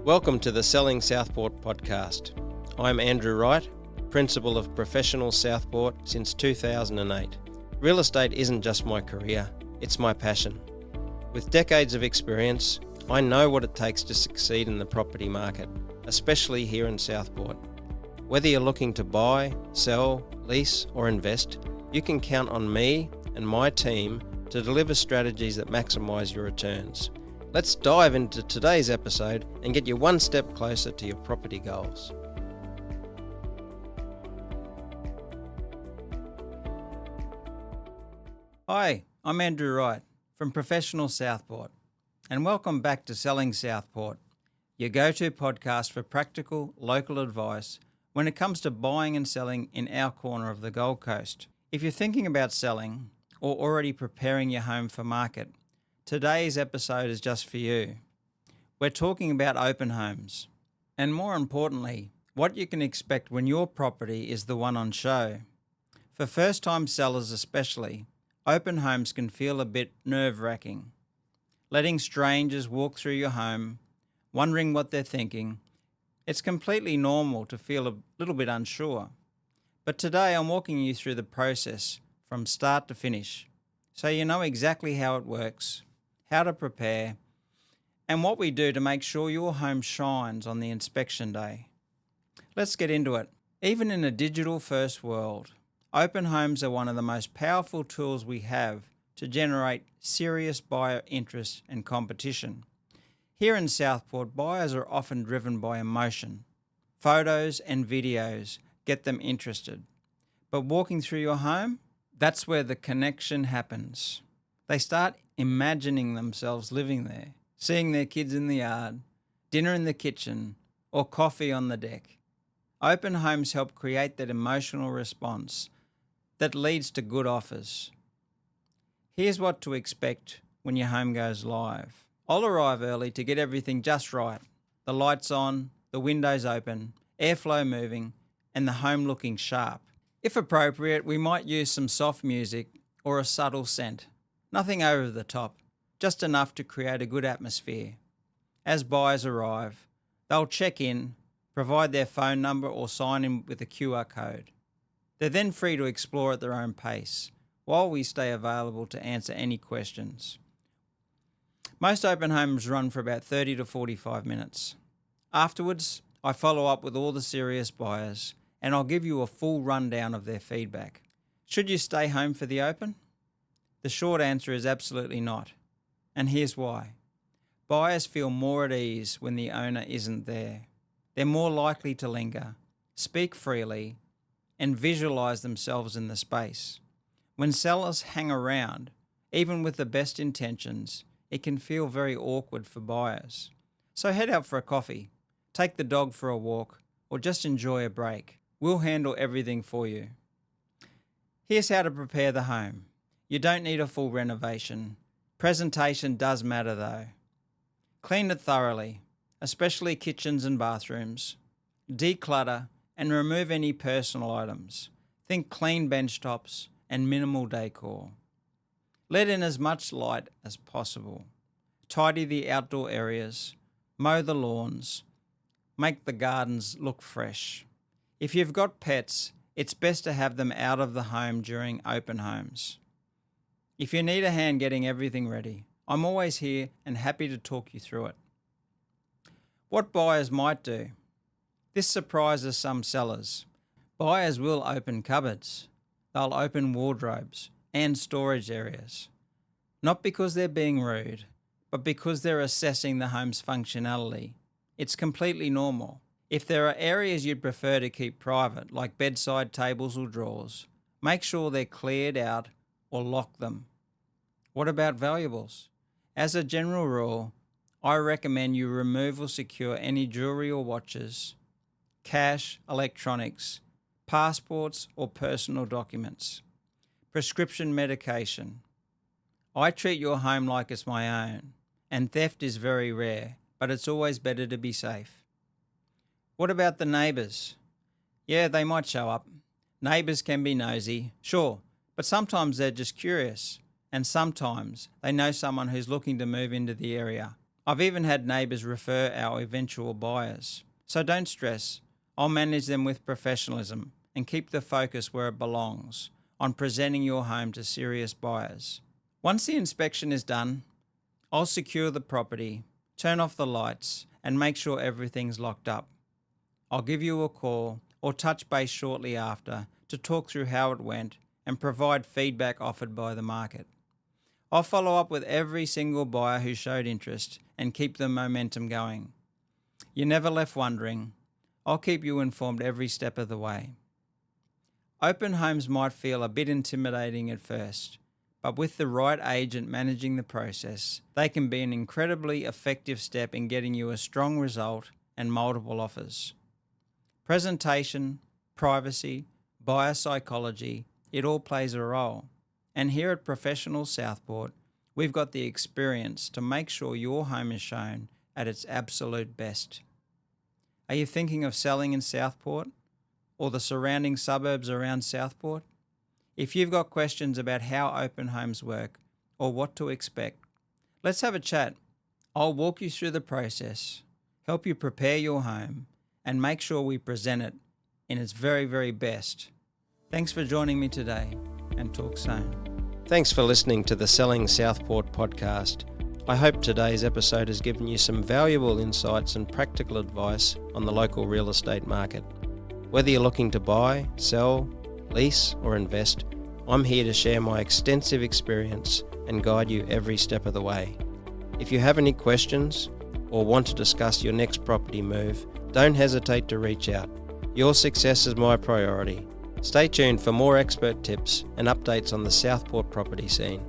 Welcome to the Selling Southport podcast. I'm Andrew Wright, Principal of Professional Southport since 2008. Real estate isn't just my career, it's my passion. With decades of experience, I know what it takes to succeed in the property market, especially here in Southport. Whether you're looking to buy, sell, lease or invest, you can count on me and my team to deliver strategies that maximise your returns. Let's dive into today's episode and get you one step closer to your property goals. Hi, I'm Andrew Wright from Professional Southport, and welcome back to Selling Southport, your go-to podcast for practical, local advice when it comes to buying and selling in our corner of the Gold Coast. If you're thinking about selling or already preparing your home for market, today's episode is just for you. We're talking about open homes, and more importantly, what you can expect when your property is the one on show. For first-time sellers especially, open homes can feel a bit nerve-wracking. Letting strangers walk through your home, wondering what they're thinking, it's completely normal to feel a little bit unsure. But today I'm walking you through the process from start to finish, so you know exactly how it works, how to prepare, and what we do to make sure your home shines on the inspection day. Let's get into it. Even in a digital-first world, open homes are one of the most powerful tools we have to generate serious buyer interest and competition. Here in Southport, buyers are often driven by emotion. Photos and videos get them interested. But walking through your home, that's where the connection happens. They start imagining themselves living there, seeing their kids in the yard, dinner in the kitchen, or coffee on the deck. Open homes help create that emotional response that leads to good offers. Here's what to expect when your home goes live. I'll arrive early to get everything just right. The lights on, the windows open, airflow moving, and the home looking sharp. If appropriate, we might use some soft music or a subtle scent. Nothing over the top, just enough to create a good atmosphere. As buyers arrive, they'll check in, provide their phone number or sign in with a QR code. They're then free to explore at their own pace, while we stay available to answer any questions. Most open homes run for about 30 to 45 minutes. Afterwards, I follow up with all the serious buyers, and I'll give you a full rundown of their feedback. Should you stay home for the open? The short answer is absolutely not, and here's why. Buyers feel more at ease when the owner isn't there. They're more likely to linger, speak freely, and visualize themselves in the space. When sellers hang around, even with the best intentions, it can feel very awkward for buyers. So head out for a coffee, take the dog for a walk, or just enjoy a break. We'll handle everything for you. Here's how to prepare the home. You don't need a full renovation. Presentation does matter though. Clean it thoroughly, especially kitchens and bathrooms. Declutter and remove any personal items. Think clean bench tops and minimal decor. Let in as much light as possible. Tidy the outdoor areas. Mow the lawns. Make the gardens look fresh. If you've got pets, it's best to have them out of the home during open homes. If you need a hand getting everything ready, I'm always here and happy to talk you through it. What buyers might do. This surprises some sellers. Buyers will open cupboards. They'll open wardrobes and storage areas. Not because they're being rude, but because they're assessing the home's functionality. It's completely normal. If there are areas you'd prefer to keep private, like bedside tables or drawers, make sure they're cleared out or lock them. What about valuables? As a general rule, I recommend you remove or secure any jewelry or watches, cash, electronics, passports or personal documents, prescription medication. I treat your home like it's my own, and theft is very rare, but it's always better to be safe. What about the neighbours? Yeah, they might show up. Neighbours can be nosy, sure, but sometimes they're just curious, and sometimes they know someone who's looking to move into the area. I've even had neighbours refer our eventual buyers. So don't stress. I'll manage them with professionalism and keep the focus where it belongs, on presenting your home to serious buyers. Once the inspection is done, I'll secure the property, turn off the lights, and make sure everything's locked up. I'll give you a call or touch base shortly after to talk through how it went and provide feedback offered by the market. I'll follow up with every single buyer who showed interest and keep the momentum going. You're never left wondering. I'll keep you informed every step of the way. Open homes might feel a bit intimidating at first, but with the right agent managing the process, they can be an incredibly effective step in getting you a strong result and multiple offers. Presentation, privacy, buyer psychology, it all plays a role. And here at Professional Southport, we've got the experience to make sure your home is shown at its absolute best. Are you thinking of selling in Southport or the surrounding suburbs around Southport? If you've got questions about how open homes work or what to expect, let's have a chat. I'll walk you through the process, help you prepare your home, and make sure we present it in its very, very best. Thanks for joining me today, and talk soon. Thanks for listening to the Selling Southport podcast. I hope today's episode has given you some valuable insights and practical advice on the local real estate market. Whether you're looking to buy, sell, lease, or invest, I'm here to share my extensive experience and guide you every step of the way. If you have any questions or want to discuss your next property move, don't hesitate to reach out. Your success is my priority. Stay tuned for more expert tips and updates on the Southport property scene.